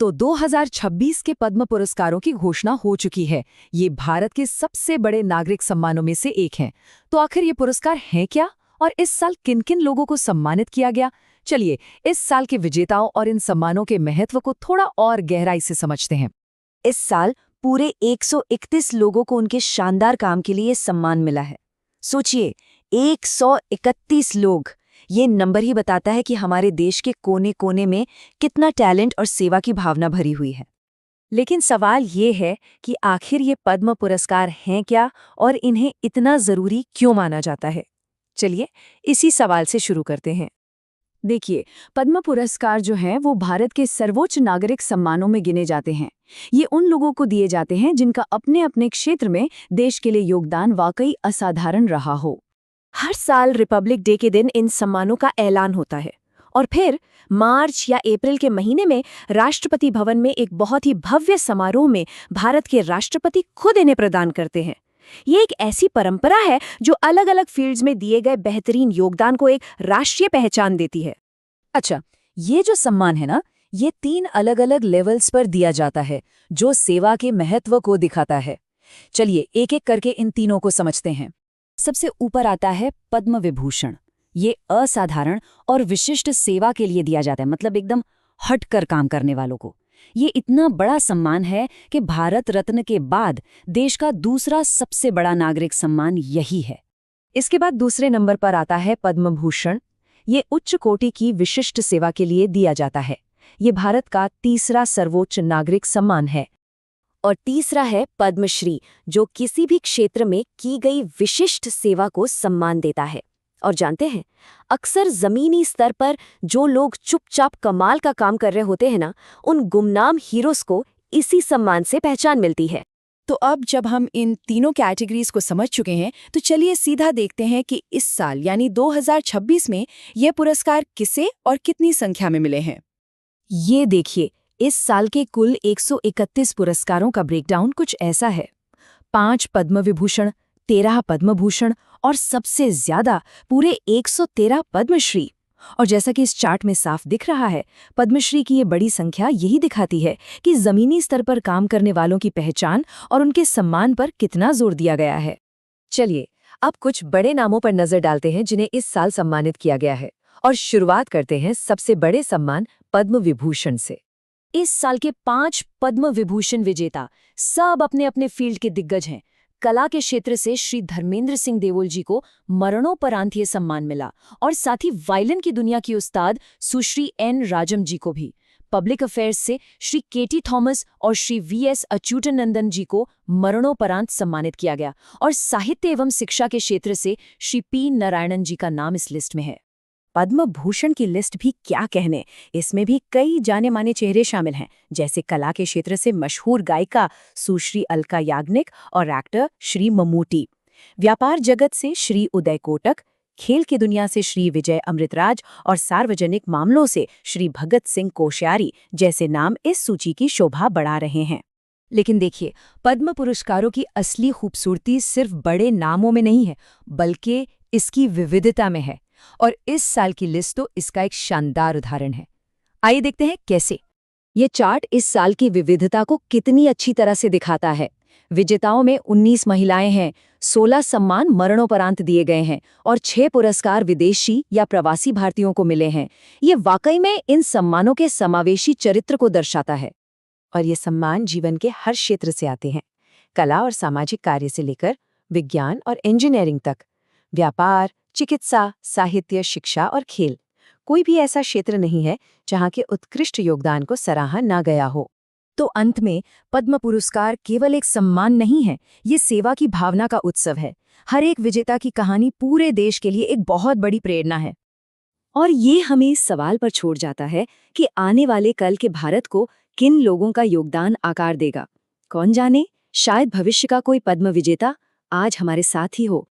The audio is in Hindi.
तो 2026 के पद्म पुरस्कारों की घोषणा हो चुकी है। ये भारत के सबसे बड़े नागरिक सम्मानों में से एक हैं। तो आखिर ये पुरस्कार हैं क्या और इस साल किन-किन लोगों को सम्मानित किया गया? चलिए इस साल के विजेताओं और इन सम्मानों के महत्व को थोड़ा और गहराई से समझते हैं। इस साल पूरे 131 लोगों को उनके शानदार काम के लिए सम्मान मिला है। सोचिए, 131 लोग। ये नंबर ही बताता है कि हमारे देश के कोने-कोने में कितना टैलेंट और सेवा की भावना भरी हुई है। लेकिन सवाल ये है कि आखिर ये पद्म पुरस्कार हैं क्या और इन्हें इतना जरूरी क्यों माना जाता है? चलिए इसी सवाल से शुरू करते हैं। देखिए, पद्म पुरस्कार जो हैं वो भारत के सर्वोच्च नागरिक सम्मानों में गिने जाते हैं। ये उन लोगों को दिए जाते हैं जिनका अपने अपने क्षेत्र में देश के लिए योगदान वाकई असाधारण रहा हो। हर साल रिपब्लिक डे के दिन इन सम्मानों का ऐलान होता है और फिर मार्च या अप्रैल के महीने में राष्ट्रपति भवन में एक बहुत ही भव्य समारोह में भारत के राष्ट्रपति खुद इन्हें प्रदान करते हैं। ये एक ऐसी परंपरा है जो अलग-अलग फील्ड्स में दिए गए बेहतरीन योगदान को एक राष्ट्रीय पहचान देती है। अच्छा, ये जो सम्मान है ना, ये 3 अलग-अलग लेवल्स पर दिया जाता है, जो सेवा के महत्व को दिखाता है। चलिए एक-एक करके इन तीनों को समझते हैं। सबसे ऊपर आता है पद्म विभूषण। ये असाधारण और विशिष्ट सेवा के लिए दिया जाता है, मतलब एकदम हटकर काम करने वालों को। ये इतना बड़ा सम्मान है कि भारत रत्न के बाद देश का दूसरा सबसे बड़ा नागरिक सम्मान यही है। इसके बाद दूसरे नंबर पर आता है पद्म भूषण। ये उच्च कोटि की विशिष्ट सेवा के लिए दिया जाता है। ये भारत का तीसरा सर्वोच्च नागरिक सम्मान है। और तीसरा है पद्मश्री, जो किसी भी क्षेत्र में की गई विशिष्ट सेवा को सम्मान देता है। और जानते हैं, अक्सर जमीनी स्तर पर जो लोग चुपचाप कमाल का काम कर रहे होते हैं ना, उन गुमनाम हीरोज को इसी सम्मान से पहचान मिलती है। तो अब जब हम इन तीनों कैटेगरीज को समझ चुके हैं, तो चलिए सीधा देखते हैं कि इस साल यानी 2026 में ये पुरस्कार किसे और कितनी संख्या में मिले हैं। ये देखिए, इस साल के कुल 131 पुरस्कारों का ब्रेकडाउन कुछ ऐसा है। 5 पद्म विभूषण, 13 पद्म भूषण और सबसे ज्यादा पूरे 113 पद्मश्री। और जैसा कि इस चार्ट में साफ दिख रहा है, पद्मश्री की ये बड़ी संख्या यही दिखाती है कि जमीनी स्तर पर काम करने वालों की पहचान और उनके सम्मान पर कितना जोर दिया गया है। चलिए अब कुछ बड़े नामों पर नजर डालते हैं जिन्हें इस साल सम्मानित किया गया है, और शुरुआत करते हैं सबसे बड़े सम्मान पद्म विभूषण से। इस साल के 5 पद्म विभूषण विजेता सब अपने अपने फील्ड के दिग्गज हैं। कला के क्षेत्र से श्री धर्मेंद्र सिंह देओल जी को मरणोपरांत ये सम्मान मिला, और साथ ही वायलिन की दुनिया की उस्ताद सुश्री एन राजम जी को भी। पब्लिक अफेयर्स से श्री केटी थॉमस और श्री वीएस अच्युतानंदन जी को मरणोपरांत सम्मानित किया गया, और साहित्य एवं शिक्षा के क्षेत्र से श्री पी नारायणन जी का नाम इस लिस्ट में है। पद्म भूषण की लिस्ट भी क्या कहने, इसमें भी कई जाने माने चेहरे शामिल हैं, जैसे कला के क्षेत्र से मशहूर गायिका सुश्री अलका याग्निक और एक्टर श्री ममूटी, व्यापार जगत से श्री उदय कोटक, खेल की दुनिया से श्री विजय अमृतराज और सार्वजनिक मामलों से श्री भगत सिंह कोश्यारी जैसे नाम इस सूची की शोभा बढ़ा रहे हैं। लेकिन देखिए, पद्म पुरस्कारों की असली खूबसूरती सिर्फ बड़े नामों में नहीं है, बल्कि इसकी विविधता में है। और इस साल की लिस्ट तो इसका एक शानदार उदाहरण है। आइए देखते हैं कैसे। ये चार्ट इस साल की विविधता को कितनी अच्छी तरह से दिखाता है। विजेताओं में 19 महिलाएं हैं, 16 सम्मान मरणोपरांत दिए गए हैं और 6 पुरस्कार विदेशी या प्रवासी भारतीयों को मिले हैं। ये वाकई में इन सम्मानों के समावेशी चरित्र को दर्शाता है। और ये सम्मान जीवन के हर क्षेत्र से आते हैं, कला और सामाजिक कार्य से लेकर विज्ञान और इंजीनियरिंग तक, व्यापार, चिकित्सा, साहित्य, शिक्षा और खेल। कोई भी ऐसा क्षेत्र नहीं है जहां के उत्कृष्ट योगदान को सराहा ना गया हो। तो अंत में पद्म पुरस्कार केवल एक सम्मान नहीं है, ये सेवा की भावना का उत्सव है। हर एक विजेता की कहानी पूरे देश के लिए एक बहुत बड़ी प्रेरणा है। और ये हमें इस सवाल पर छोड़ जाता है कि आने वाले कल के भारत को किन लोगों का योगदान आकार देगा। कौन जाने, शायद भविष्य का कोई पद्म विजेता आज हमारे साथ ही हो।